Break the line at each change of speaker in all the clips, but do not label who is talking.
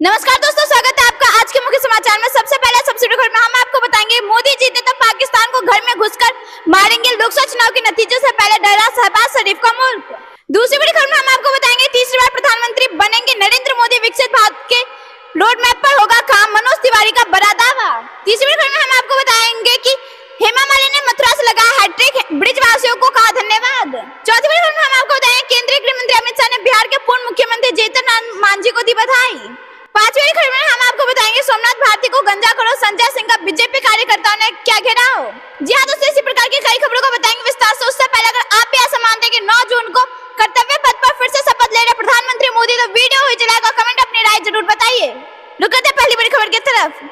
नमस्कार दोस्तों, स्वागत है आपका आज के मुख्य समाचार में। सबसे पहले सबसे बड़ी खबर में हम आपको बताएंगे, मोदी जीते तो पाकिस्तान को घर में घुसकर मारेंगे। लोकसभा चुनाव के नतीजों से पहले डरा शहबाज शरीफ का मुल्क। दूसरी बड़ी खबर में हम आपको बताएंगे, तीसरी बार प्रधानमंत्री बनेंगे नरेंद्र मोदी, विकसित भारत के रोड मैप पर होगा काम, मनोज तिवारी का बड़ा दावा। तीसरी बड़ी खबर में हम आपको बताएंगे कि हेमा मालिनी ने मथुरा से लगा हैट्रिक, ब्रिजवासियों को कहा धन्यवाद। चौथी बड़ी खबर में हम आपको बताएंगे, केंद्रीय गृह मंत्री अमित शाह ने बिहार के पूर्व मुख्यमंत्री जीतन मांझी को दी बधाई। पांचवी खबर में हम आपको बताएंगे, सोमनाथ भारती को गंजाखोर संजय सिंह का बीजेपी कार्यकर्ताओं ने क्या घेराव। जी हाँ दोस्तों, इसी प्रकार की कई खबरों को बताएंगे विस्तार से। उससे पहले अगर आप भी ऐसा मानते हैं कि 9 जून को कर्तव्य पथ पर फिर से शपथ ले रहे प्रधानमंत्री मोदी, तो वीडियो हुई चलाएगा, कमेंट अपनी राय जरूर बताइए। रुक करते हैं पहली बड़ी खबर की तरफ।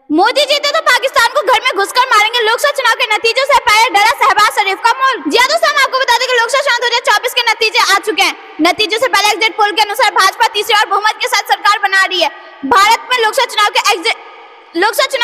मोदी जीते तो पाकिस्तान को घर में घुसकर मारेंगे। लोकसभा चुनाव के नतीजों से पहले डरा शहबाज शरीफ का मुल्क। जी दोस्तों, हम आपको बता दें कि लोकसभा चुनाव 2024 के नतीजे आ चुके हैं। नतीजों से पहले एग्जिट पोल के अनुसार भाजपा तीसरी बार बहुमत के साथ सरकार बना रही है। भारत में लोकसभा चुनाव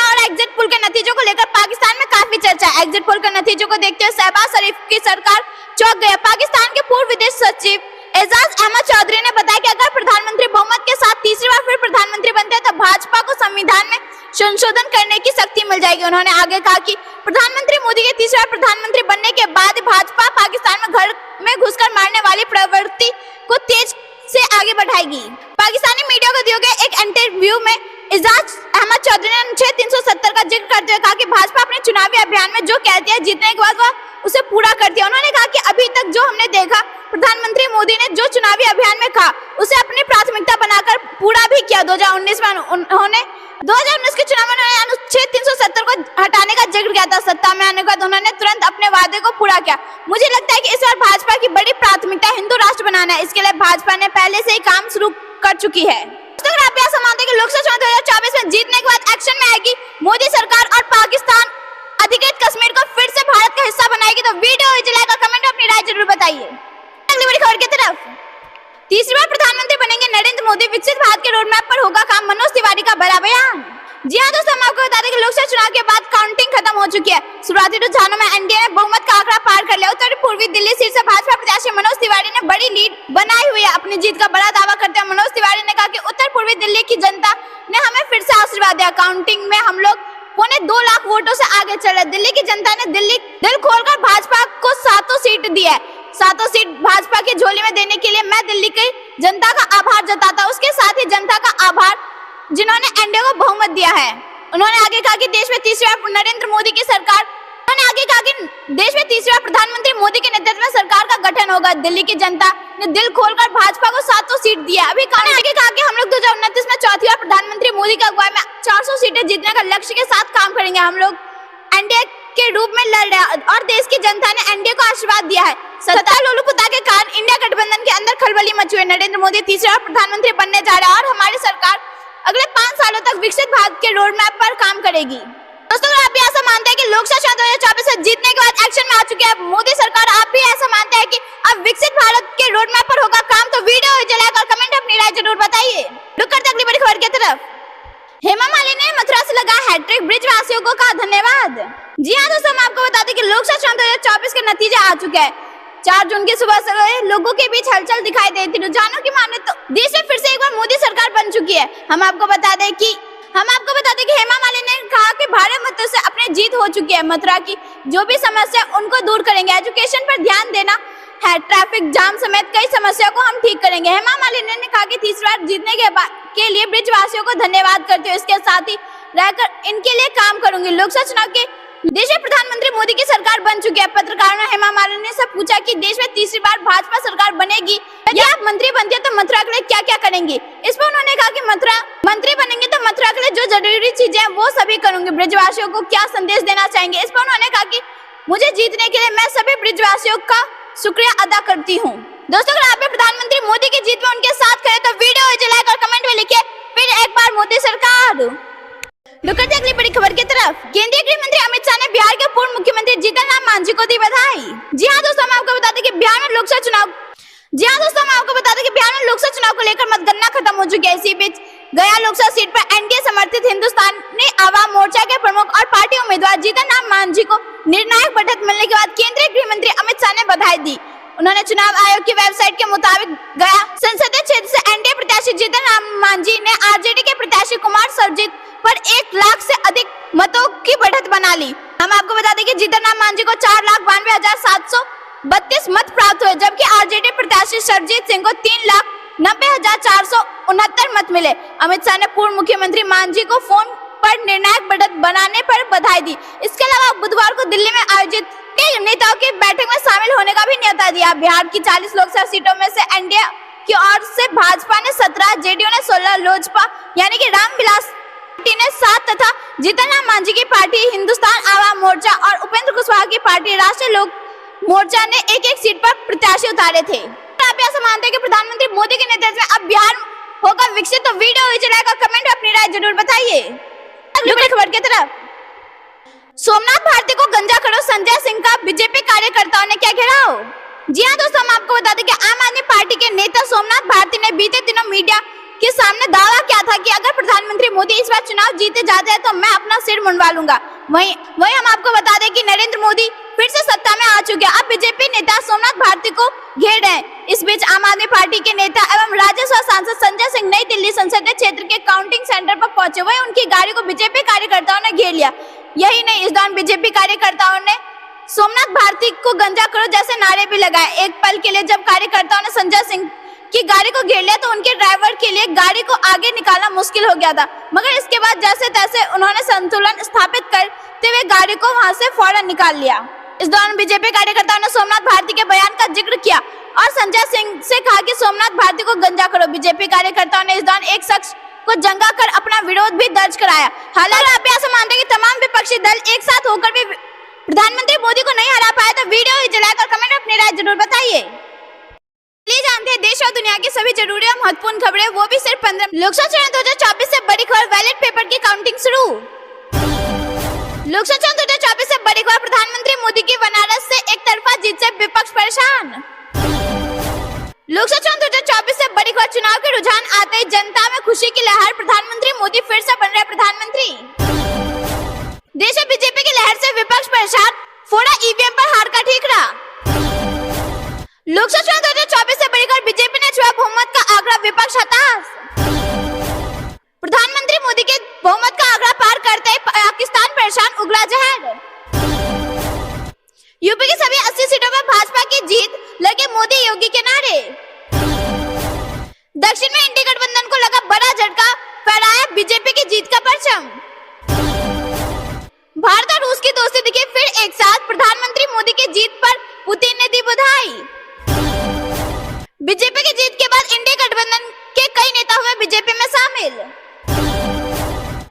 और एग्जिट पोल के नतीजों को लेकर पाकिस्तान में काफी चर्चा है। एग्जिट पोल के नतीजों को देखते हुए शहबाज शरीफ की सरकार चौंक गई। पाकिस्तान के पूर्व विदेश सचिव एजाज अहमद चौधरी ने बताया कि अगर प्रधानमंत्री बहुमत के साथ तीसरी बार फिर प्रधानमंत्री बनते हैं तो भाजपा को संविधान में संशोधन करने की शक्ति मिल जाएगी। उन्होंने आगे कहा कि प्रधानमंत्री मोदी के तीसरी बार प्रधानमंत्री बनने के बाद भाजपा पाकिस्तान में घर में घुसकर मारने वाली प्रवृत्ति को तेज से आगे बढ़ाएगी। पाकिस्तानी मीडिया को दिए गए एक इंटरव्यू में एजाज अहमद चौधरी ने अनुच्छेद 370 का जिक्र करते हुए कहा कि भाजपा अपने चुनावी अभियान में जो कहती है जीतने के बाद वह उसे पूरा करती है। उन्होंने कहा कि अभी तक जो हमने देखा, प्रधानमंत्री मोदी ने जो चुनावी अभियान में कहा उसे अपनी प्राथमिकता बनाकर पूरा भी किया। 2019 में उन्होंने 2019 के चुनाव में अनुच्छेद 370 को हटाने का जिक्र किया था। सत्ता में आने के बाद उन्होंने तुरंत अपने वादे को पूरा किया। मुझे लगता है कि इस बार भाजपा की बड़ी प्राथमिकता हिंदू राष्ट्र बनाना है। इसके लिए भाजपा ने पहले से ही काम शुरू कर चुकी है। अगर आप ऐसा मानते हैं कि लोकसभा चुनाव 2024 में जीतने के बाद एक्शन में आएगी मोदी सरकार और पाकिस्तान अधिकृत कश्मीर को फिर से भारत का हिस्सा बनाएगी, तो वीडियो जलाएगा, कमेंट में अपनी राय जरूर बताइए। अगली बड़ी खबर की तरफ। तीसरी बार प्रधानमंत्री बनेंगे नरेंद्र मोदी, विकसित भारत के रोड मैप पर होगा काम, मनोज तिवारी का बड़ा बयान। जी हाँ दोस्तों, हम आपको बता दें कि लोकसभा चुनाव के बाद काउंटिंग खत्म हो चुकी है। शुरुआती रुझानों में एनडीए ने बहुमत का आंकड़ा पार कर लिया। उत्तर पूर्वी दिल्ली सीट से भाजपा प्रत्याशी मनोज तिवारी ने बड़ी लीड बनाई हुई है। अपनी जीत का बड़ा दावा करते हुए मनोज तिवारी ने कहा कि उत्तर पूर्वी दिल्ली की जनता ने हमें फिर से आशीर्वाद दिया। काउंटिंग में हम लोग 2.25 लाख वोटों से आगे चल रहे। दिल्ली की जनता ने दिल खोलकर भाजपा को 7 सीट दी है। 7 सीट भाजपा की झोली में देने के लिए मैं दिल्ली की जनता का आभार जताता हूं। उसके साथ ही जनता का आभार जिन्होंने एनडीए को बहुमत दिया है। उन्होंने आगे कहा कि देश में तीसरी बार नरेंद्र मोदी की सरकार प्रधानमंत्री मोदी के नेतृत्व में सरकार का गठन होगा। दिल्ली की जनता ने दिल खोलकर भाजपा को 7 सीट दिया। अभी आगे कहा कि हम लोग 2029 में चौथी बार प्रधानमंत्री मोदी की अगुवाई में 400 सीटें जीतने का लक्ष्य के साथ काम करेंगे। हम लोग एनडीए के रूप में लड़ रहे हैं और देश की जनता ने एनडीए को आशीर्वाद दिया है। सत्ता लोलुपता के कारण इंडिया गठबंधन के अंदर खलबली मची हुई है। नरेंद्र मोदी तीसरी बार प्रधानमंत्री बनने जा रहे हैं और हमारी सरकार अगले 5 सालों तक विकसित भारत के रोड मैप पर काम करेगी। दोस्तों, अगर आप भी ऐसा मानते हैं कि लोकसभा चुनाव 2024 में जीतने के बाद एक्शन में आ चुकी है मोदी सरकार, आप भी ऐसा मानते हैं कि अब विकसित भारत के रोड मैप पर होगा काम, तो वीडियो जलाकर कमेंट अपनी राय जरूर बताइए। रुक करते अगली बड़ी खबर की तरफ। हेमा मालिनी ने मथुरा से लगा हैट्रिक, ब्रिजवासियों को कहा धन्यवाद। जी हाँ दोस्तों, हम आपको बता दें कि लोकसभा चुनाव 2024 के नतीजे आ चुके हैं। 4 जून की सुबह से लोगों के बीच हलचल दिखाई देती थी। रुझानों की माने तो देश में फिर से एक बार मोदी सरकार बन चुकी है। हम आपको बता दें कि हेमा मालिनी ने कहा कि भारी मतों से अपनी जीत हो चुकी है। मथुरा की जो भी समस्या उनको दूर करेंगे। एजुकेशन पर ध्यान देना है, ट्रैफिक जाम समेत कई समस्या को हम ठीक करेंगे। हेमा मालिनी ने कहा कि तीसरी बार जीतने के लिए ब्रिजवासियों को धन्यवाद करते हुए इसके साथ ही रहकर इनके लिए काम करूंगी। लोकसभा चुनाव के देश में प्रधानमंत्री मोदी की सरकार बन चुकी है। पत्रकारों ने हेमा मालिनी से पूछा कि देश में तीसरी बार भाजपा सरकार बनेगी, यदि आप मंत्री बनती है तो मथुरा के लिए क्या क्या करेंगी। इस पर उन्होंने कहा कि मंत्री बनेंगे तो मथुरा के लिए जो जरूरी चीजें हैं वो सभी करूंगी। ब्रिजवासियों को क्या संदेश देना चाहेंगे। इस पर उन्होंने कहा कि मुझे जीतने के लिए मैं सभी ब्रिजवासियों का शुक्रिया अदा करती हूँ। दोस्तों, अगर आप प्रधानमंत्री मोदी की जीत में उनके साथ करें तो वीडियो जलाकर कमेंट में लिखे फिर एक बार मोदी सरकार। अगली बड़ी खबर की तरफ। केंद्रीय गृह मंत्री अमित शाह ने बिहार के पूर्व मुख्यमंत्री जीतन मांझी को दी बधाई। जी हाँ दोस्तों, हम आपको बता दें कि बिहार में लोकसभा चुनाव को लेकर मतगणना खत्म हो चुकी है। इसी बीच गया लोकसभा सीट पर एनडीए समर्थित हिंदुस्तानी आवाम मोर्चा के प्रमुख और पार्टी उम्मीदवार जीतन राम मांझी को निर्णायक बढ़त मिलने के बाद केंद्रीय गृह मंत्री अमित शाह ने बधाई दी। उन्होंने चुनाव आयोग की वेबसाइट के मुताबिक गया संसदीय क्षेत्र से एनडीए प्रत्याशी जीतन राम मांझी ने आरजेडी के प्रत्याशी कुमार सर्वजीत पर 1 लाख से अधिक मतों की बढ़त बना ली। हम आपको बता दें कि जीतन राम मांझी को 4,92,732 मत प्राप्त हुए, जबकि आरजेडी प्रत्याशी सर्वजीत सिंह को 3,90,469 मत मिले। अमित शाह ने पूर्व मुख्यमंत्री मांझी को फोन पर निर्णायक बढ़त बनाने पर बधाई दी। इसके अलावा बुधवार को दिल्ली में आयोजित नेताओं की बैठक में शामिल होने का भी न्योता दिया। बिहार की 40 लोकसभा सीटों में से एनडीए की ओर से भाजपा ने 17, जेडीयू ने 16, लोजपा यानी कि रामविलास ने 7 तथा जीतन राम मांझी की पार्टी हिंदुस्तान आवाम मोर्चा और उपेंद्र कुशवाहा की पार्टी राष्ट्रीय लोक मोर्चा ने एक सीट पर प्रत्याशी उतारे थे। आप ऐसा मानते हैं कि प्रधानमंत्री मोदी के नेतृत्व में अब बिहार होगा विकसित? तो वीडियो चलाकर कमेंट में अपनी राय जरूर बताइए। अगली खबर की तरफ, सोमनाथ भारती को गंजा खड़ो संजय सिंह का बीजेपी कार्यकर्ताओं ने क्या घेराव? जी हाँ दोस्तों, हम आपको बता दें कि आम आदमी पार्टी के नेता सोमनाथ भारती ने बीते दिनों मीडिया के सामने दावा किया था कि अगर प्रधानमंत्री मोदी इस बार चुनाव जीते जाते हैं तो मैं अपना सिर मुंडवा लूंगा। वहीं हम आपको बता दें कि नरेंद्र मोदी फिर से सत्ता में आ चुके हैं। अब बीजेपी नेता सोमनाथ भारती को घेर रहे हैं। इस बीच आम आदमी पार्टी के नेता एवं राज्यसभा सांसद संजय सिंह नई दिल्ली संसदीय क्षेत्र के काउंटिंग सेंटर पर पहुंचे। वहीं उनकी गाड़ी को बीजेपी कार्यकर्ताओं ने घेर लिया। यही नहीं, इस दौरान बीजेपी कार्यकर्ताओं ने सोमनाथ भारती को गंजा करो जैसे नारे भी लगाए। एक पल के लिए जब कार्यकर्ताओं ने संजय सिंह की गाड़ी को घेर लिया तो उनके ड्राइवर के लिए गाड़ी को आगे निकालना मुश्किल हो गया था, मगर इसके बाद जैसे तैसे उन्होंने संतुलन स्थापित करते हुए गाड़ी को वहां से फौरन निकाल लिया। इस दौरान बीजेपी कार्यकर्ताओं ने सोमनाथ भारती के बयान का जिक्र किया और संजय सिंह से कहा कि सोमनाथ भारती को गंजा करो। बीजेपी कार्यकर्ताओं ने इस दौरान एक शख्स को जंगा कर अपना विरोध भी दर्ज कराया। हालांकि आप ऐसा मानते हैं कि तमाम विपक्षी दल एक साथ होकर भी प्रधानमंत्री मोदी को नहीं हरा पाए? तो वीडियो ही जलाकर कमेंट में अपनी राय जरूर बताइए। चलिए जानते हैं देश और दुनिया की सभी जरूरी और महत्वपूर्ण खबरें, वो भी सिर्फ 15 लोकसभा चुनाव 2024 से बड़ी खबर, बैलेट पेपर की काउंटिंग शुरू। लोकसभा चुनाव 2024 से बड़ी खबर, प्रधानमंत्री मोदी की बनारस से एक तरफा जीत से विपक्ष परेशान। लोकसभा चुनाव 2024 से बड़ी खबर, चुनाव के रुझान आते ही जनता में खुशी की लहर, प्रधानमंत्री मोदी फिर से बन रहे प्रधानमंत्री। देश में बीजेपी की लहर से विपक्ष परेशान, फोड़ा ईवीएम पर हार का ठीकरा। लोकसभा चुनाव 2024 से बड़ी खबर, बीजेपी ने छुआ बहुमत का आंकड़ा, विपक्ष हताश। प्रधानमंत्री मोदी के बहुमत का आंकड़ा पार करते ही पाकिस्तान परेशान, उगला जहर। यूपी की सभी 80 सीटों पर भाजपा की जीत, लगे मोदी योगी के नारे। दक्षिण में इंडी गठबंधन को लगा बड़ा झटका, फहराया बीजेपी की जीत का परचम। भारत और रूस की दोस्ती दिखी फिर एक साथ, प्रधानमंत्री मोदी की जीत पर पुतिन ने दी बधाई। बीजेपी की जीत के बाद इंडी गठबंधन के कई नेता हुए बीजेपी में शामिल।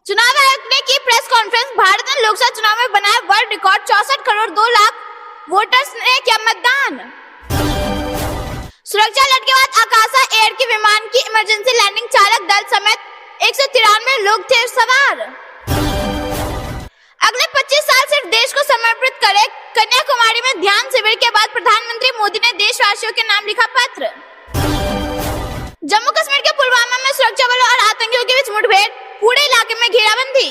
चुनाव आयोग ने की प्रेस कॉन्फ्रेंस, भारत ने लोकसभा चुनाव में बनाया world record, 64 crore 2 lakh voters ने किया मतदान। सुरक्षा अलर्ट के बाद आकाशा एयर की विमान की इमरजेंसी लैंडिंग, चालक दल समेत 193 लोग थे सवार। अगले 25 साल सिर्फ देश को समर्पित करे, कन्याकुमारी में ध्यान शिविर के बाद प्रधानमंत्री मोदी ने देशवासियों के नाम लिखा पत्र। जम्मू कश्मीर के पुलवामा में सुरक्षा बलों और आतंकियों के बीच मुठभेड़, पूरे इलाके में घेराबंदी।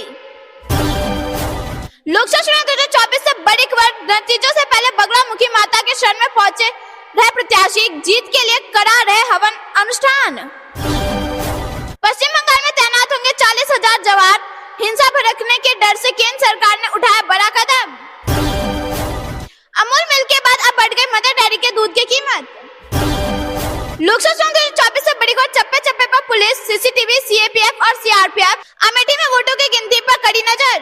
लोकसभा चुनाव 2024 से बड़ी खबर, नतीजों से पहले बगलामुखी माता के शरण में पहुंचे रहे प्रत्याशी, जीत के लिए करा रहे हवन अनुष्ठान। पश्चिम बंगाल में तैनात होंगे 40,000 जवान, हिंसा भड़कने के डर से केंद्र सरकार ने उठाया बड़ा कदम। अमूल मिल्क के बाद अब बढ़ गई मदर डेयरी के दूध की कीमत। लोकसभा चुनाव 2024 से बड़ी खबर, चप्पे चप्पे पर पुलिस, सीसीटीवी, सीएपीएफ और सीआरपीएफ, अमेठी में वोटों की गिनती पर कड़ी नजर।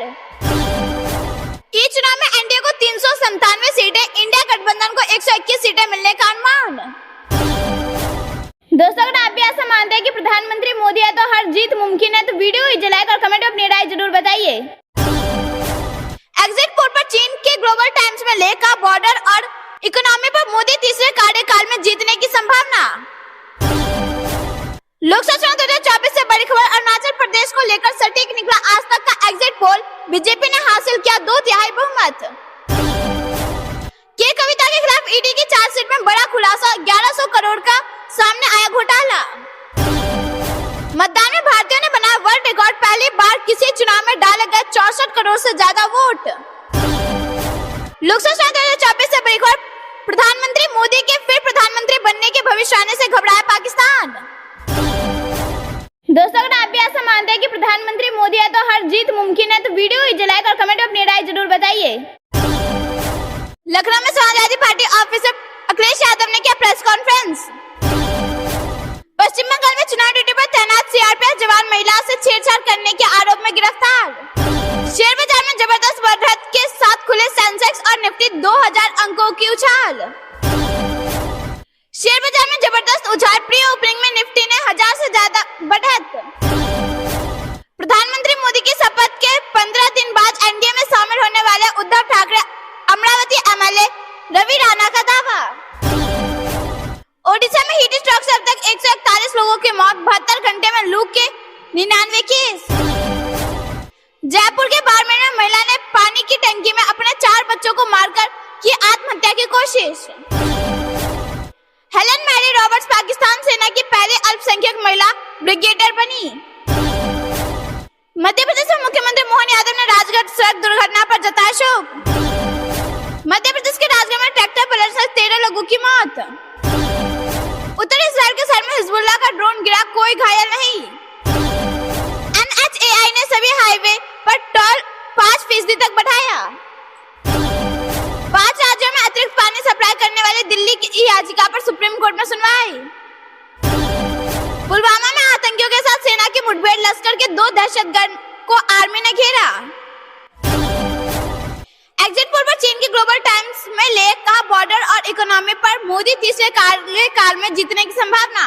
इस चुनाव में एनडीए को 397 सीटें, इंडिया गठबंधन को 121 सीटें मिलने का अनुमान। दोस्तों अगर आप भी ऐसा मानते हैं कि प्रधानमंत्री मोदी है तो हर जीत मुमकिन है, तो वीडियो ही जलाएं और कमेंट में अपनी राय जरूर बताइए। एग्जिट पोल पर चीन के ग्लोबल टाइम्स में लेह का बॉर्डर और इकोनॉमी पर मोदी तीसरे कार्यकाल में जीतने की संभावना। लोकसभा चुनाव 2024 से बड़ी खबर, अरुणाचल प्रदेश को लेकर सटीक निकला आज तक का एग्जिट पोल, बीजेपी ने हासिल किया 2/3 बहुमत। के कविता के खिलाफ ईडी की चार्जशीट में बड़ा खुलासा, 1100 करोड़ का सामने आया घोटाला। मतदान में भारतीयों ने बनाया वर्ल्ड रिकॉर्ड, पहली बार किसी चुनाव में डाले गए 64 करोड़ से ज्यादा वोट। लोकसभा चुनाव 2024 से बड़ी खबर, प्रधानमंत्री मोदी के फिर प्रधानमंत्री बनने के भविष्यवाणी से घबराया पाकिस्तान। दोस्तों, अगर आप भी ऐसा मानते हैं कि प्रधानमंत्री मोदी है तो हर जीत मुमकिन है, तो वीडियो को लाइक और कमेंट में अपनी राय जरूर बताइए। लखनऊ में समाजवादी पार्टी ऑफिसर अखिलेश यादव ने किया प्रेस कॉन्फ्रेंस। पश्चिम बंगाल में चुनाव ड्यूटी पर तैनात सीआरपीएफ जवान महिला से छेड़छाड़ करने के आरोप में गिरफ्तार। शेयर बाजार में जबरदस्त बढ़त के साथ खुले सेंसेक्स और निफ्टी 2000 अंकों की उछाल। शेयर बाजार में जबरदस्त उछाल, प्री ओपनिंग में निफ्टी ने 1000 से ज्यादा बढ़त। प्रधानमंत्री मोदी की शपथ के 15 दिन बाद एनडीए में शामिल होने वाले उद्धव ठाकरे, अमरावती एमएलए रवि राणा का दावा। ओडिशा में हीट स्ट्रोक से अब तक 141 लोगों की मौत, 72 घंटे में लू के 99 केस। जयपुर के बाड़मेर में महिला ने पानी की टंकी में अपने 4 बच्चों को मारकर की आत्महत्या की कोशिश। हेलन मैरी रॉबर्ट्स पाकिस्तान सेना की पहली अल्पसंख्यक महिला ब्रिगेडियर बनी। मध्य प्रदेश में मुख्यमंत्री मोहन यादव ने राजगढ़ सड़क दुर्घटना पर जताया शोक। मध्य प्रदेश के राजगढ़ में ट्रैक्टर पलटने से 13 लोगों की मौत। उत्तरी इस्राइल के शहर में हिजबुल्लाह का ड्रोन गिरा, कोई घायल नहीं। NHAI ने सभी हाईवे पर टोल 5% तक बढ़ाया। 5 राज्यों में अतिरिक्त पानी सप्लाई करने वाली दिल्ली की याचिका पर सुप्रीम कोर्ट में सुनवाई। पुलवामा में आतंकियों के साथ सेना की मुठभेड़, लश्कर के 2 दहशतगर्द को आर्मी ने घेरा। एग्जिट पोल पर चीन की ग्लोबल टाइम्स में लेख कहा, बॉर्डर और इकोनॉमी पर मोदी तीसरे कार्यकाल में जीतने की संभावना।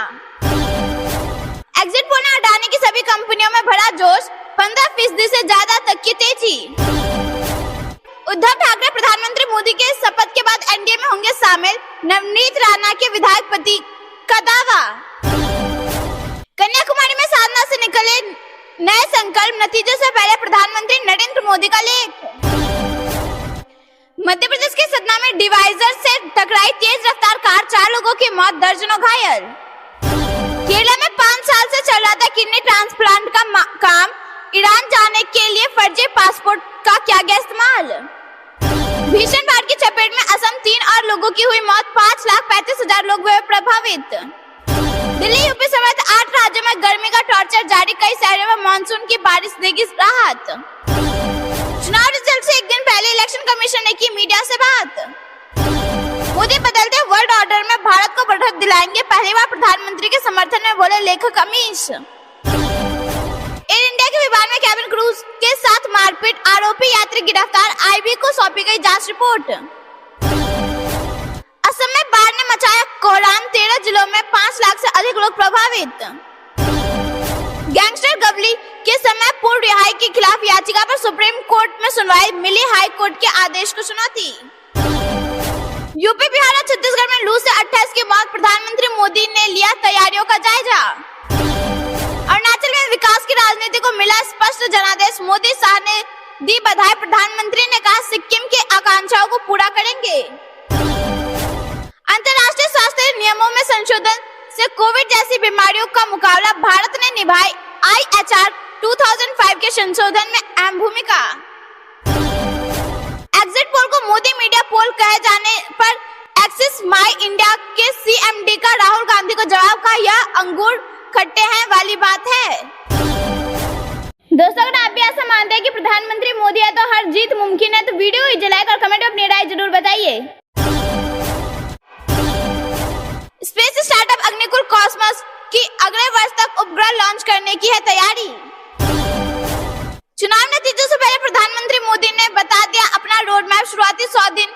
एग्जिट पोल ने अडानी की सभी कंपनियों में भरा जोश, 15% से ज्यादा तक की तेजी। उद्धव ठाकरे प्रधानमंत्री मोदी के शपथ के बाद एनडीए में होंगे शामिल, नवनीत राणा के विधायक पति का दावा। कन्याकुमारी में साधना से निकले नए संकल्प, नतीजों से पहले प्रधानमंत्री नरेंद्र मोदी का लेख। मध्य प्रदेश के सतना में डिवाइजर से टकराई तेज रफ्तार कार, 4 लोगों की मौत, दर्जनों घायल। केरला में 5 साल से चल रहा था किडनी ट्रांसप्लांट का काम, ईरान जाने के लिए फर्जी पासपोर्ट का किया गया इस्तेमाल। भीषण बाढ़ की चपेट में असम, 3 और लोगों की हुई मौत, 5,35,000 लोग हुए प्रभावित। दिल्ली यूपी समेत 8 राज्यों में गर्मी का टॉर्चर जारी, कई शहरों में मानसून की बारिश देगी राहत। चुनाव रिजल्ट से एक दिन पहले इलेक्शन कमीशन ने की मीडिया से बात। मोदी बदलते वर्ल्ड ऑर्डर में भारत को बढ़त दिलाएंगे, पहली बार प्रधानमंत्री के समर्थन में बोले लेखक अमीश। एयर इंडिया के विमान में कैबिन क्रू के साथ मारपीट, आरोपी यात्री गिरफ्तार, आईबी को सौंपी गई जांच रिपोर्ट। असम में बाढ़ ने मचाया कोहराम, 13 जिलों में 5 लाख से अधिक लोग प्रभावित। गैंगस्टर गवली के समय पूर्व रिहाई के खिलाफ याचिका पर सुप्रीम कोर्ट में सुनवाई, मिली हाई कोर्ट के आदेश को चुनौती। यूपी, बिहार और छत्तीसगढ़ में लू से 28 की मौत, प्रधानमंत्री मोदी ने लिया तैयारियों का जायजा। अरुणाचल में विकास की राजनीति को मिला स्पष्ट जनादेश, मोदी शाह ने दी बधाई, प्रधानमंत्री ने कहा सिक्किम की आकांक्षाओं को पूरा करेंगे। अंतर्राष्ट्रीय स्वास्थ्य नियमों में संशोधन से कोविड जैसी बीमारियों का मुकाबला, भारत ने निभाई IHR 2005 के संशोधन में अहम भूमिका। एग्जिट पोल को मोदी मीडिया पोल कहे जाने पर एक्सिस माई इंडिया के CMD का राहुल गांधी को जवाब, कहा यह अंगूर खट्टे हैं वाली बात है। दोस्तों, अगर आप भी ऐसा मानते हैं कि प्रधानमंत्री मोदी है तो हर जीत मुमकिन है, तो वीडियो को लाइक और कमेंट में अपनी राय जरूर बताइए। स्पेस स्टार्टअप अग्निकुल कॉस्मोस की अगले वर्ष तक उपग्रह लॉन्च करने की है तैयारी। चुनाव नतीजों से पहले प्रधानमंत्री मोदी ने बता दिया अपना रोड मैप, शुरुआती 100 दिन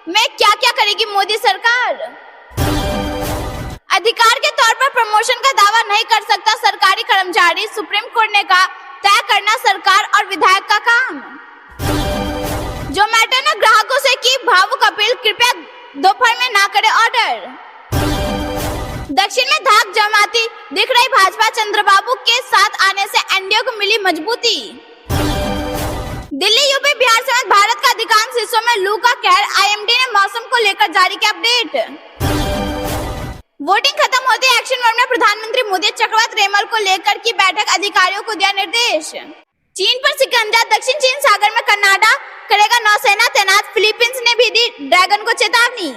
में क्या क्या करेगी मोदी सरकार। अधिकार के तौर पर प्रमोशन का दावा नहीं कर सकता सरकारी कर्मचारी, सुप्रीम कोर्ट ने कहा तय करना सरकार और विधायक का काम। जोमैटो ने ग्राहकों से की भावुक अपील, कृपया दोपहर में ना करे ऑर्डर। दक्षिण में धाक जमाती दिख रही भाजपा, चंद्रबाबू के साथ आने से एनडीए को मिली मजबूती। दिल्ली, यूपी, बिहार समेत भारत का अधिकांश हिस्सों में लू का कहर, IMD ने मौसम को लेकर जारी किया अपडेट। वोटिंग खत्म होते एक्शन मोड में प्रधानमंत्री मोदी चक्रवात रेमल को लेकर की बैठक, अधिकारियों को दिया निर्देश। चीन पर शिकंजा, दक्षिण चीन सागर में कनाडा करेगा नौसेना तैनात, फिलीपींस ने भी दी ड्रैगन को चेतावनी।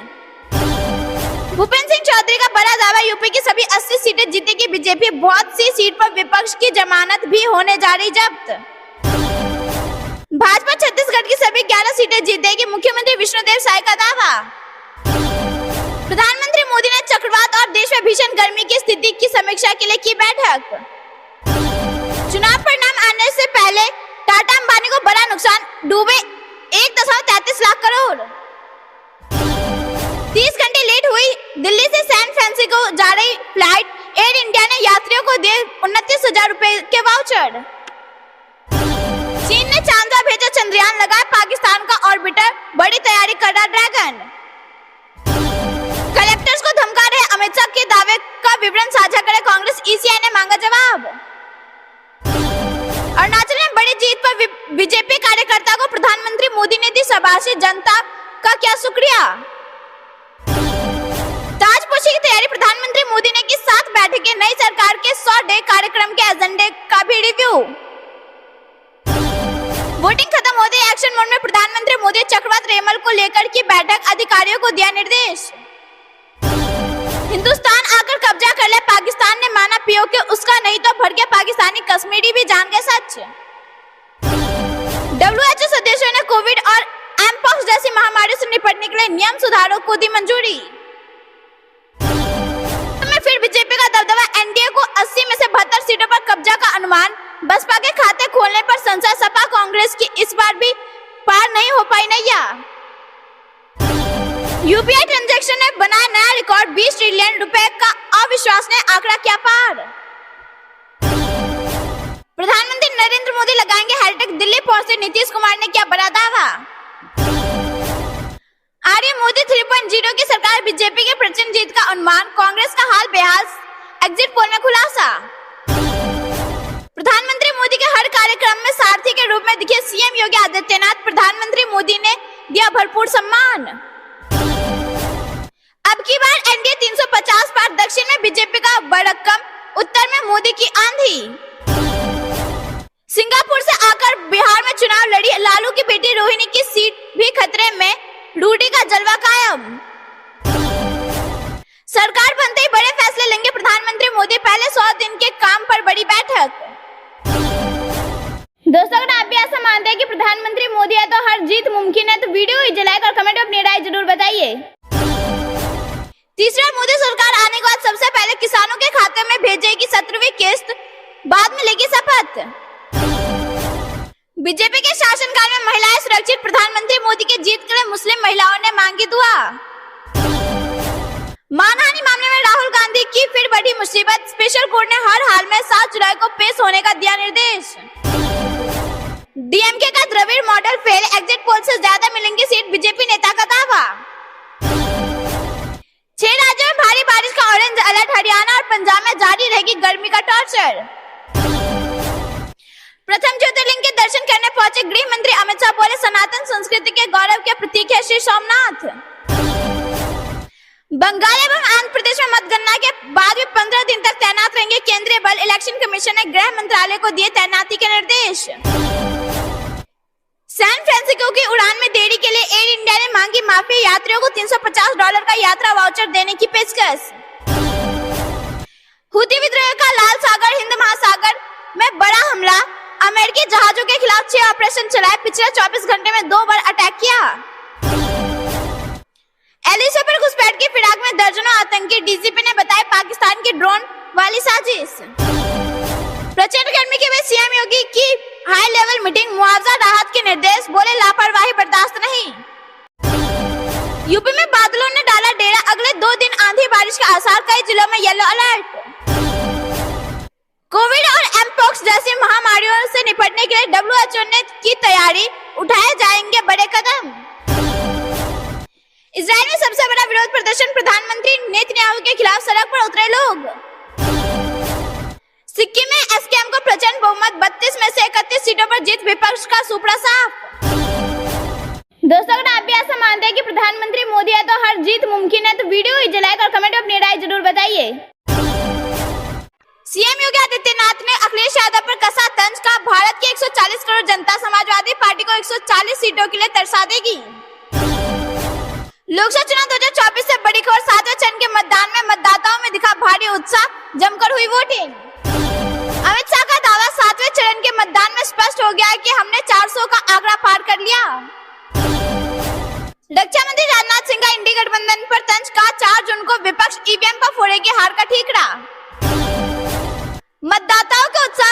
भूपेंद्र सिंह चौधरी का बड़ा दावा, यूपी की सभी 80 सीटें जीतेगी बीजेपी, बहुत सी सीट पर विपक्ष की जमानत भी होने जा रही जब्त। भाजपा छत्तीसगढ़ की सभी 11 सीटें जीतेगी, मुख्यमंत्री विष्णुदेव साय का दावा। प्रधानमंत्री मोदी ने चक्रवात और देश में भीषण गर्मी की स्थिति की समीक्षा के लिए की बैठक। चुनाव परिणाम आने से पहले टाटा अंबानी को बड़ा नुकसान, डूबे 1.33 लाख करोड़। 30 घंटे लेट हुई दिल्ली से सैन फ्रांसिस्को जा रही फ्लाइट, एयर इंडिया ने यात्रियों को दिए 29,000 रुपए के वाउचर। चीन ने चांद पर भेजा चंद्रयान, लगा पाकिस्तान का ऑर्बिटर, बड़ी तैयारी कर रहा ड्रैगन। कलेक्टर्स को धमका रहे अमित शाह के दावे का विवरण साझा करे कांग्रेस, ईसीआई ने मांगा जवाब। अरुणाचल में बड़ी जीत पर बीजेपी कार्यकर्ता को प्रधानमंत्री मोदी ने दी शाबाशी, जनता का क्या शुक्रिया। ताजपोशी की तैयारी, प्रधानमंत्री मोदी ने की 7 बैठकें, नई सरकार के 100 डे कार्यक्रम के एजेंडे का भी रिव्यू। वोटिंग खत्म होते एक्शन मोड में प्रधानमंत्री मोदी, चक्रवात रेमल को लेकर की बैठक, अधिकारियों को दिया निर्देश। हिंदुस्तान आकर कब्जा कर ले, पाकिस्तान ने माना पीओके उसका नहीं तो भड़के पाकिस्तानी, कश्मीरी भी जान गए सच। WHO सदस्यों ने कोविड और एमपॉक्स जैसी महामारी से निपटने के लिए नियम सुधारों को दी मंजूरी। फिर बीजेपी का दबदबा, एनडीए को 80 में से 72 सीटों पर कब्जा का अनुमान, बसपा के खाते खोलने पर संसद, सपा कांग्रेस की इस बार भी पार नहीं हो पाई नैया। यूपीआई ट्रांजैक्शन ने बनाया नया रिकॉर्ड, 20 ट्रिलियन रुपए का अविश्वसनीय आंकड़ा किया पार। प्रधानमंत्री नरेंद्र मोदी लगाएंगे हैशटैग, दिल्ली पहुंचे नीतीश कुमार ने किया बड़ा दावा। आर्य मोदी 3.0 की सरकार, बीजेपी के प्रचंड जीत का अनुमान, कांग्रेस का हाल बेहाल, एग्जिट पोल में खुलासा। प्रधानमंत्री मोदी के हर कार्यक्रम में सारथी के रूप में दिखे सीएम योगी आदित्यनाथ, प्रधानमंत्री मोदी ने दिया भरपूर सम्मान। अब की बार एनडीए 350 पार, दक्षिण में बीजेपी का बड़कम, उत्तर में मोदी की आंधी। सिंगापुर से आकर बिहार में चुनाव लड़ी लालू की बेटी रोहिणी की सीट भी खतरे में, रूडी का जलवा कायम। सरकार बनते ही बड़े फैसले लेंगे प्रधानमंत्री मोदी, पहले 100 दिन के काम पर बड़ी बैठक। दोस्तों, अगर आप भी ऐसा मानते हैं कि प्रधानमंत्री मोदी है तो हर जीत मुमकिन है, तो वीडियो को लाइक और कमेंट में अपनी राय जरूर बताइए। तीसरा, मोदी सरकार आने के बाद सबसे पहले किसानों के खाते में भेजेगी 17वीं किस्त, बाद में लेगी शपथ। बीजेपी के शासनकाल में महिलाएं सुरक्षित, प्रधानमंत्री मोदी की जीत के लिए मुस्लिम महिलाओं ने मांगी दुआ। मानहानि मामले में राहुल गांधी की फिर बड़ी मुसीबत, स्पेशल कोर्ट ने हर हाल में 7 जुलाई को पेश होने का दिया निर्देश। डीएमके का Dravida model fail, exit poll से ज्यादा मिलेंगी सीट, बीजेपी नेता का दावा। 6 राज्यों में भारी बारिश का ऑरेंज अलर्ट, हरियाणा और पंजाब में जारी रहेगी गर्मी का टॉर्चर। प्रथम ज्योतिर्लिंग के दर्शन करने पहुंचे गृह मंत्री अमित शाह, बोले सनातन संस्कृति के गौरव के प्रतीक है श्री सोमनाथ। बंगाल एवं आंध्र प्रदेश में मतगणना के बाद भी 15 दिन तक तैनात रहेंगे केंद्रीय बल, इलेक्शन कमीशन ने गृह मंत्रालय को दिए तैनाती के निर्देश। सैन फ्रांसिस्को की उड़ान में देरी के लिए एयर इंडिया ने मांगी माफी, यात्रियों को $350 का यात्रा वाउचर देने की पेशकश। हुती विद्रोह का लाल सागर, हिंद महासागर में बड़ा हमला, अमेरिकी जहाजों के खिलाफ 6 ऑपरेशन चलाए, पिछले 24 घंटे में 2 बार अटैक किया। एलिसा पर घुसपैठ की फिराक में दर्जनों आतंकी, डीजीपी ने बताया पाकिस्तान की ड्रोन वाली साजिश। प्रचंड गर्मी के बाद सीएम योगी की हाई लेवल मीटिंग, मुआवजा राहत के निर्देश, बोले लापरवाही बर्दाश्त नहीं। यूपी में बादलों ने डाला डेरा, अगले 2 दिन आंधी बारिश के आसार, कई जिलों में येलो अलर्ट। कोविड और एमपॉक्स जैसी महामारियों से निपटने के लिए WHO ने की तैयारी, उठाए जाएंगे बड़े कदम। इजराइल में सबसे बड़ा विरोध प्रदर्शन, प्रधानमंत्री नेतन्याहू के खिलाफ सड़क पर उतरे लोग। सिक्किम में एसकेएम को प्रचंड बहुमत, 32 में से 31 सीटों पर जीत, विपक्ष का सुपड़ा साफ। दोस्तों, अगर आप भी ऐसा मानते हैं कि प्रधानमंत्री मोदी है तो हर जीत मुमकिन है, तो वीडियो को लाइक और कमेंट में अपनी राय जरूर बताइए। सीएम योगी आदित्यनाथ ने अखिलेश यादव पर कसा तंज, का भारत की 140 करोड़ जनता समाजवादी पार्टी को 140 सीटों के लिए तरसा देगी। लोकसभा चुनाव 2024 से बड़ी खबर, 7वें चरण के मतदान में मतदाताओं में दिखा भारी उत्साह, जमकर हुई वोटिंग। अमित शाह का दावा, 7वें चरण के मतदान में स्पष्ट हो गया है कि हमने 400 का आंकड़ा पार कर लिया। रक्षा मंत्री राजनाथ सिंह का इंडी गठबंधन पर तंज, कहा 4 जून को विपक्ष ईवीएम पर फोड़ेगी हार का ठीकरा। मतदाताओं के उत्साह